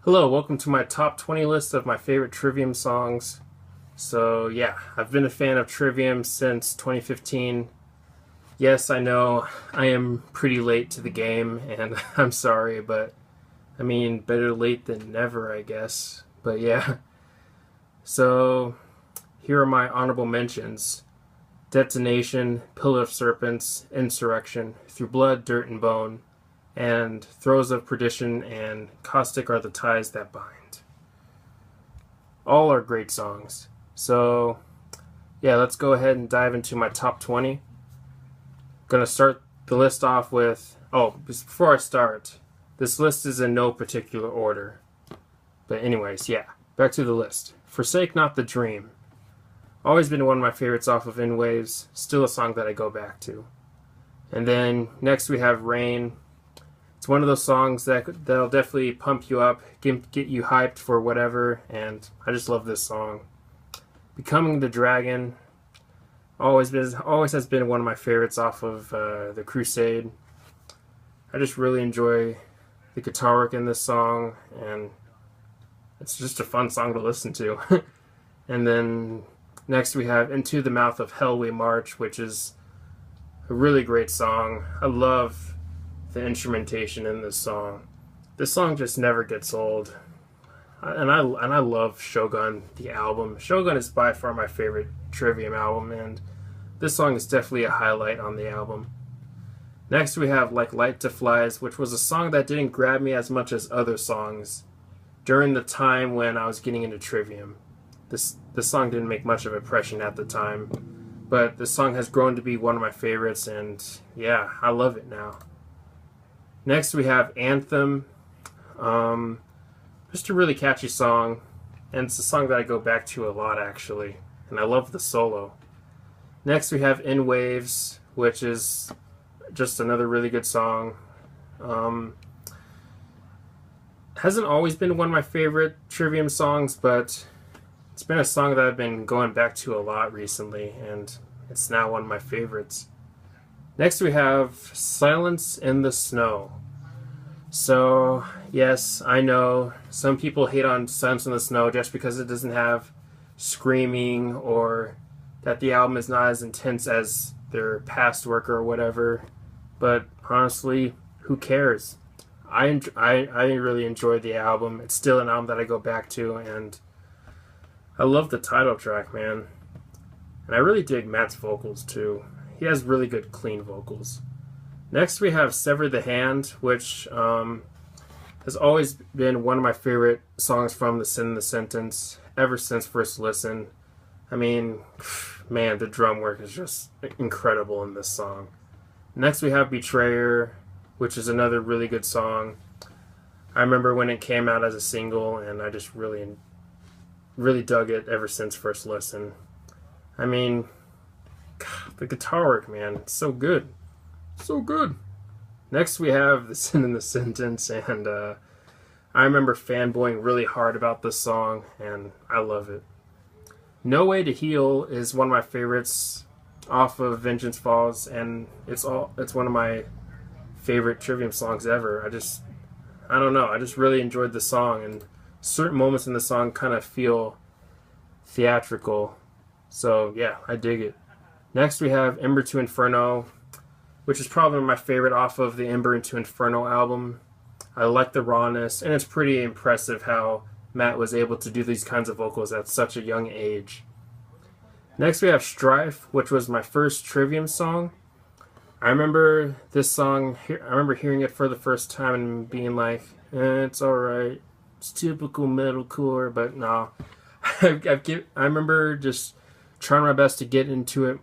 Hello, welcome to my top 20 list of my favorite Trivium songs. So yeah, I've been a fan of Trivium since 2015. Yes, I know I am pretty late to the game, and I'm sorry, but I mean, better late than never, I guess. But yeah, so here are my honorable mentions. Detonation, Pillar of Serpents, Insurrection, Through Blood, Dirt, and Bone, and Throes of Perdition and Caustic Are the Ties That Bind. All are great songs. So, yeah, let's go ahead and dive into my top 20. Gonna start the list off with. Oh, before I start, this list is in no particular order. But, anyways, yeah, back to the list. Forsake Not the Dream. Always been one of my favorites off of In Waves. Still a song that I go back to. And then next we have Rain. It's one of those songs that'll definitely pump you up, get you hyped for whatever, and I just love this song. Becoming the Dragon always has been one of my favorites off of the Crusade. I just really enjoy the guitar work in this song, and it's just a fun song to listen to. And then next we have Into the Mouth of Hell We March, which is a really great song. I love the instrumentation in this song. This song just never gets old. And I love Shogun, the album. Shogun is by far my favorite Trivium album, and this song is definitely a highlight on the album. Next we have Like Light to Flies, which was a song that didn't grab me as much as other songs during the time when I was getting into Trivium. This song didn't make much of an impression at the time, but this song has grown to be one of my favorites, and yeah, I love it now. Next we have Anthem. Just a really catchy song, and it's a song that I go back to a lot actually, and I love the solo. Next we have In Waves, which is just another really good song. Hasn't always been one of my favorite Trivium songs, but it's been a song that I've been going back to a lot recently, and it's now one of my favorites. Next we have Silence in the Snow. So, yes, I know some people hate on Silence in the Snow just because it doesn't have screaming or that the album is not as intense as their past work or whatever. But honestly, who cares? I really enjoyed the album. It's still an album that I go back to, and I love the title track, man. And I really dig Matt's vocals too. He has really good, clean vocals. Next we have Sever the Hand, which has always been one of my favorite songs from The Sin and the Sentence ever since first listen. I mean, man, the drum work is just incredible in this song. Next we have Betrayer, which is another really good song. I remember when it came out as a single, and I just really dug it ever since first listen. I mean, the guitar work, man, it's so good. So good. Next we have The Sin and the Sentence, and I remember fanboying really hard about this song, and I love it. No Way to Heal is one of my favorites off of Vengeance Falls, and it's one of my favorite Trivium songs ever. I don't know, I just really enjoyed the song, and certain moments in the song kind of feel theatrical. So yeah, I dig it. Next we have Ember to Inferno, which is probably my favorite off of the Ember into Inferno album. I like the rawness, and it's pretty impressive how Matt was able to do these kinds of vocals at such a young age. Next we have Strife, which was my first Trivium song. I remember this song, I remember hearing it for the first time and being like, it's alright, it's typical metalcore, but no. I remember just trying my best to get into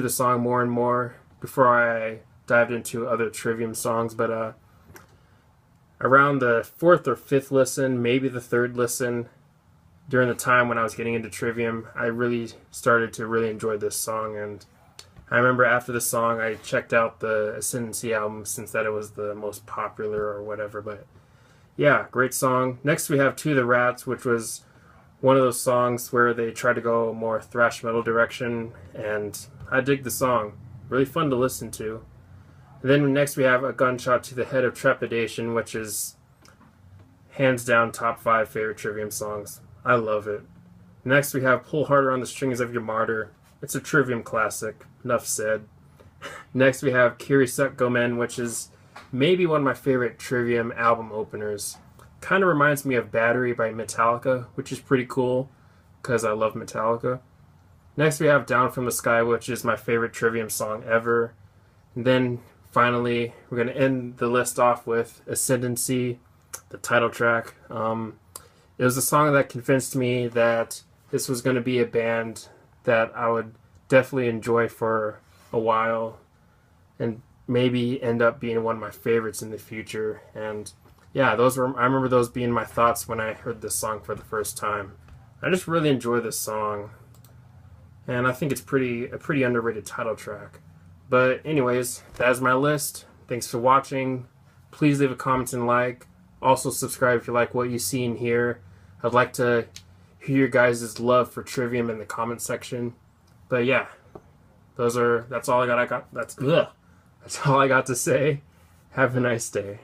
the song more and more before I dived into other Trivium songs, but around the fourth or fifth listen, maybe the third listen, during the time when I was getting into Trivium, I really started to really enjoy this song, and I remember after the song I checked out the Ascendancy album since that it was the most popular or whatever, but yeah, great song. Next we have To the Rats, which was one of those songs where they try to go more thrash metal direction, and I dig the song. Really fun to listen to. And then next we have A Gunshot to the Head of Trepidation, which is hands down top 5 favorite Trivium songs. I love it. Next we have Pull Harder on the Strings of Your Martyr. It's a Trivium classic. Enough said. Next we have Kiri Suk Gomen, which is maybe one of my favorite Trivium album openers. Kind of reminds me of Battery by Metallica, which is pretty cool because I love Metallica. Next we have Down from the Sky, which is my favorite Trivium song ever. And then finally we're going to end the list off with Ascendancy, the title track. It was a song that convinced me that this was going to be a band that I would definitely enjoy for a while and maybe end up being one of my favorites in the future. And yeah, I remember those being my thoughts when I heard this song for the first time. I just really enjoy this song, and I think it's a pretty underrated title track. But anyways, that is my list. Thanks for watching. Please leave a comment and like. Also subscribe if you like what you see in here. I'd like to hear your guys' love for Trivium in the comment section. But yeah, that's all I got. That's all I got to say. Have a nice day.